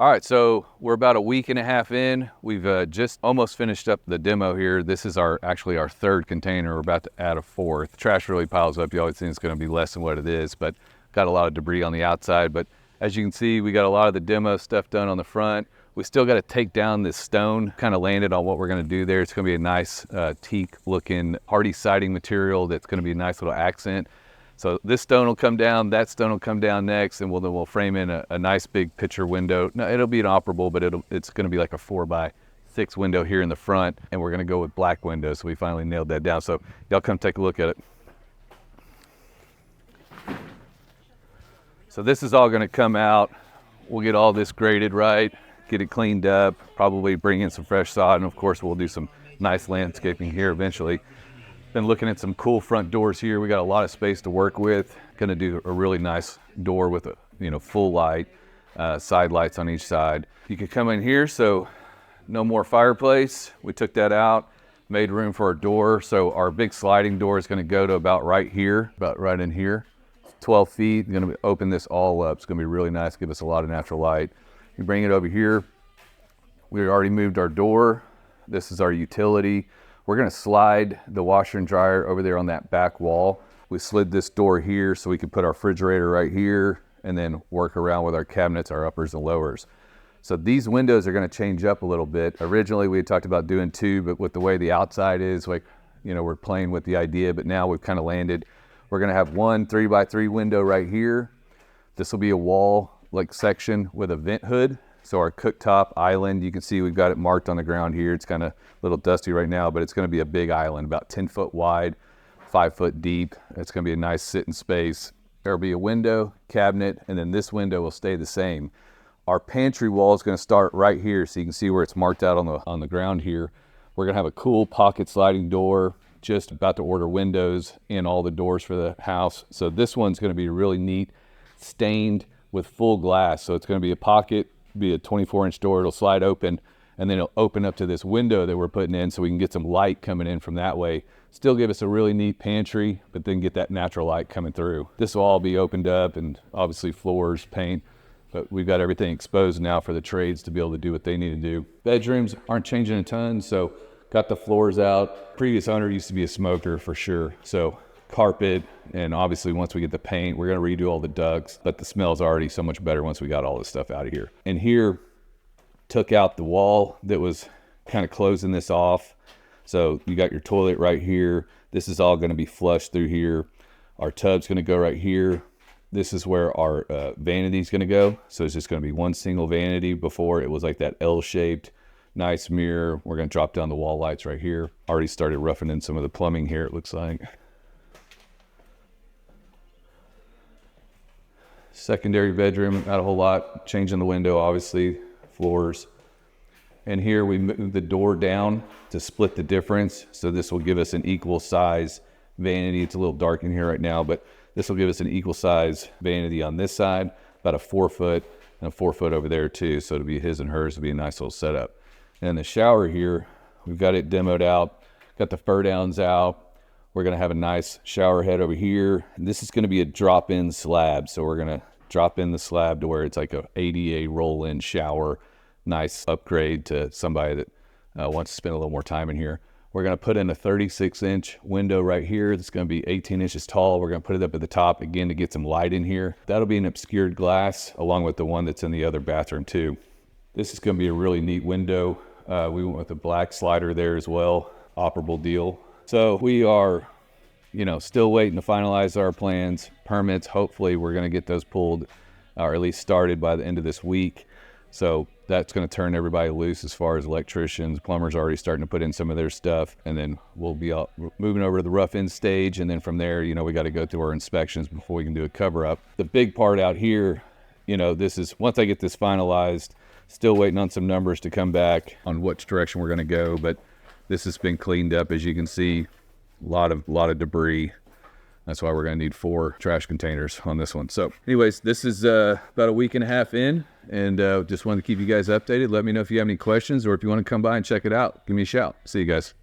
All right, so we're about a week and a half in. We've just almost finished up the demo here. This is actually our third container. We're about to add a fourth. Trash really piles up. You always think it's going to be less than what it is, but got a lot of debris on the outside. But as you can see, we got a lot of the demo stuff done on the front. We still got to take down this stone, kind of landed on what we're going to do there. It's going to be a nice teak looking hardy siding material that's going to be a nice little accent. So this stone will come down, that stone will come down next, and we'll frame in a nice big picture window. Now, it'll be inoperable, but it's going to be like a 4x6 window here in the front, and we're going to go with black windows. So we finally nailed that down. So y'all come take a look at it. So this is all going to come out. We'll get all this graded right, get it cleaned up, probably bring in some fresh sod, and of course we'll do some nice landscaping here eventually. Been looking at some cool front doors here. We got a lot of space to work with. Gonna do a really nice door with a full light, side lights on each side. You can come in here, so no more fireplace. We took that out, made room for our door. So our big sliding door is gonna go to about right here, about right in here. 12 feet, gonna open this all up. It's gonna be really nice, give us a lot of natural light. You bring it over here. We already moved our door. This is our utility. We're gonna slide the washer and dryer over there on that back wall. We slid this door here so we can put our refrigerator right here and then work around with our cabinets, our uppers and lowers. So these windows are gonna change up a little bit. Originally we had talked about doing 2, but with the way the outside is, we're playing with the idea, but now we've kind of landed. We're gonna have one 3x3 window right here. This will be a wall section with a vent hood. So our cooktop island, you can see we've got it marked on the ground here. It's kind of a little dusty right now, but it's gonna be a big island, about 10 foot wide, 5 foot deep. It's gonna be a nice sitting space. There'll be a window, cabinet, and then this window will stay the same. Our pantry wall is gonna start right here, so you can see where it's marked out on the ground here. We're gonna have a cool pocket sliding door, just about to order windows in all the doors for the house. So this one's gonna be really neat, stained with full glass. So it's gonna be a pocket, be a 24-inch door. It'll slide open, and then it'll open up to this window that we're putting in so we can get some light coming in from that way. Still give us a really neat pantry, but then get that natural light coming through. This will all be opened up, and obviously floors, paint, but we've got everything exposed now for the trades to be able to do what they need to do. Bedrooms aren't changing a ton, so got the floors out. Previous owner used to be a smoker for sure, so carpet, and obviously once we get the paint, we're gonna redo all the ducts, but the smell's already so much better once we got all this stuff out of here. And here, took out the wall that was kind of closing this off. So you got your toilet right here. This is all gonna be flushed through here. Our tub's gonna go right here. This is where our vanity's gonna go. So it's just gonna be one single vanity. Before it was like that L-shaped, nice mirror. We're gonna drop down the wall lights right here. Already started roughing in some of the plumbing here, it looks like. Secondary bedroom, not a whole lot. Changing the window, obviously, floors. And here we moved the door down to split the difference. So this will give us an equal size vanity. It's a little dark in here right now, but this will give us an equal size vanity on this side, about a 4 foot and a 4 foot over there too. So it'll be his and hers, it'll be a nice little setup. And the shower here, we've got it demoed out, got the fur downs out. We're gonna have a nice shower head over here. And this is gonna be a drop-in slab. So we're gonna drop in the slab to where it's like a ADA roll-in shower. Nice upgrade to somebody that wants to spend a little more time in here. We're gonna put in a 36-inch window right here. It's gonna be 18 inches tall. We're gonna put it up at the top again to get some light in here. That'll be an obscured glass along with the one that's in the other bathroom too. This is gonna be a really neat window. We went with a black slider there as well, operable deal. So we are, still waiting to finalize our plans, permits. Hopefully we're gonna get those pulled or at least started by the end of this week. So that's gonna turn everybody loose as far as electricians. Plumbers already starting to put in some of their stuff, and then we'll be moving over to the rough in stage. And then from there, we gotta go through our inspections before we can do a cover up. The big part out here, this is, once I get this finalized, still waiting on some numbers to come back on which direction we're gonna go, but this has been cleaned up. As you can see, a lot of debris. That's why we're gonna need 4 trash containers on this one. So anyways, this is about a week and a half in, and just wanted to keep you guys updated. Let me know if you have any questions, or if you wanna come by and check it out, give me a shout. See you guys.